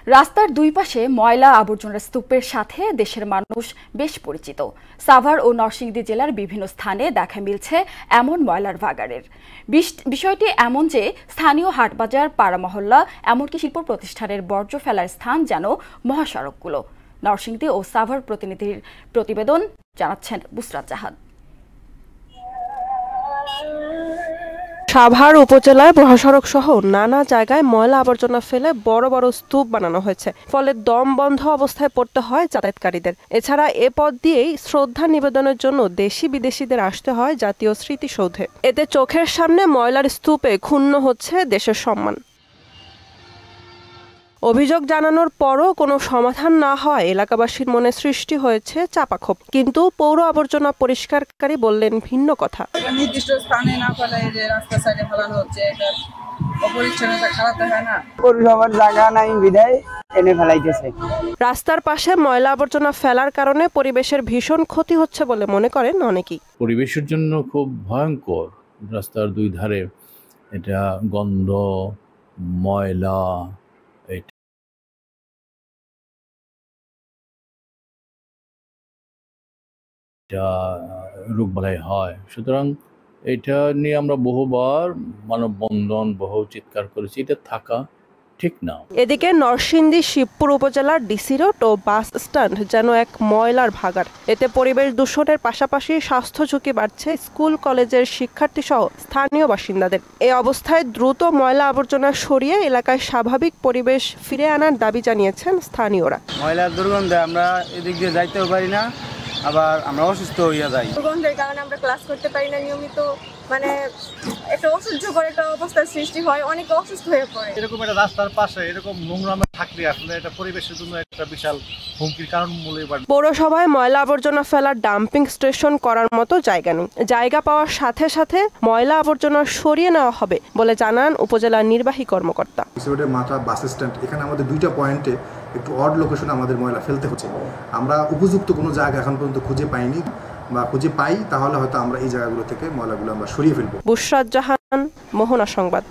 রাস্তার দুই পাশে ময়লা আবর্জনার স্তূপের সাথে দেশের মানুষ বেশ পরিচিত। সাভার ও নরসিংদী জেলার বিভিন্ন স্থানে দেখা মিলছে এমন ময়লার ভাগাড়ের। বিষয়টি এমন যে স্থানীয় হাটবাজার, পাড়া মহল্লা, এমনকি শিল্প প্রতিষ্ঠানের বর্জ্য ফেলার স্থান যেন মহাসড়কগুলো। নরসিংদী ও সাভার প্রতিনিধির প্রতিবেদন, জানাচ্ছেন বুসরাত জাহান। সাভার উপজেলায় মহাসড়ক সহ নানা জায়গায় ময়লা আবর্জনা ফেলে বড় বড় স্তূপ বানানো হয়েছে, ফলে দম বন্ধ অবস্থায় পড়তে হয় যাতায়াতকারীদের। এছাড়া এ পথ দিয়েই শ্রদ্ধা নিবেদনের জন্য দেশি বিদেশিদের আসতে হয় জাতীয় স্মৃতিসৌধে। এতে চোখের সামনে ময়লার স্তূপে ক্ষুণ্ণ হচ্ছে দেশের সম্মান। অভিযোগ জানানোর পরও কোনো সমাধান না হয় এলাকাবাসীর মনে সৃষ্টি হয়েছে চাপাক্ষোভ। কিন্তু পৌর আবর্জনা পরিষ্কারকারী বললেন ভিন্ন কথা। নির্দিষ্ট স্থানে না ফেলে যে রাস্তা সাইডে ফেলানো হচ্ছে, এটা অপরিচ্ছন্নতা খারাপ হয় না। পৌরসভার জায়গা নাই বিধায় এনে ফেলাইতেছে। রাস্তার পাশে ময়লা আবর্জনা ফেলার কারণে পরিবেশের ভীষণ ক্ষতি হচ্ছে বলে মনে করেন অনেকেই। পরিবেশের জন্য খুব ভয়ঙ্কর। রাস্তার দুই ধারে এটা গন্ধ, ময়লা, এটা রোগবালাই হয়। সুতরাং এটা নিয়ে আমরা বহুবার মানববন্ধন, বহু চিৎকার করেছি, এটা থাকা ঠিক না। এদিকে নরসিংদী শিবপুর উপজেলার ডিসি রোড ও বাস স্ট্যান্ড যেন এক ময়লার ভাগাড়। এতে পরিবেশ দূষণের পাশাপাশি স্বাস্থ্য ঝুঁকি বাড়ছে স্কুল কলেজের শিক্ষার্থী সহ স্থানীয় বাসিন্দাদের। এই অবস্থায় দ্রুত ময়লা আবর্জনা সরিয়ে এলাকায় স্বাভাবিক পরিবেশ ফিরে আনার দাবি জানিয়েছেন স্থানীয়রা। ময়লার দুর্গন্ধে আমরা এদিক দিয়ে যাইতেও পারি না, আবার আমরা অসুস্থ হইয়া যাই। দুর্গন্ধের কারণে আমরা ক্লাস করতে পারি না নিয়মিত, একটা অসহ্যকর একটা অবস্থার সৃষ্টি হয়, অনেকে অসুস্থ হয়ে পড়ে। এরকম একটা রাস্তার পাশে এরকম নোংরা থাকলে আসলে এটা পরিবেশের জন্য একটা বিশাল হুমকির কারণ বলে। পৌরসভায় ময়লা আবর্জনা ফেলার ডাম্পিং স্টেশন করার মতো জায়গা নেই। জায়গা পাওয়ার সাথে সাথে ময়লা আবর্জনা সরিয়ে নেওয়া হবে বলে জানান উপজেলার নির্বাহী কর্মকর্তা। মাথা বাস স্ট্যান্ড, এখানে আমাদের দুইটা পয়েন্টে একটু অড লোকেশনে আমাদের ময়লা ফেলতে হচ্ছে। আমরা উপযুক্ত কোনো জায়গা এখন পর্যন্ত খুঁজে পাইনি, বা খুঁজে পাই তাহলে হয়তো আমরা এই জায়গাগুলো থেকে ময়লাগুলো আমরা সরিয়ে ফেলবো। বুসরাত জাহান, মোহনা সংবাদ।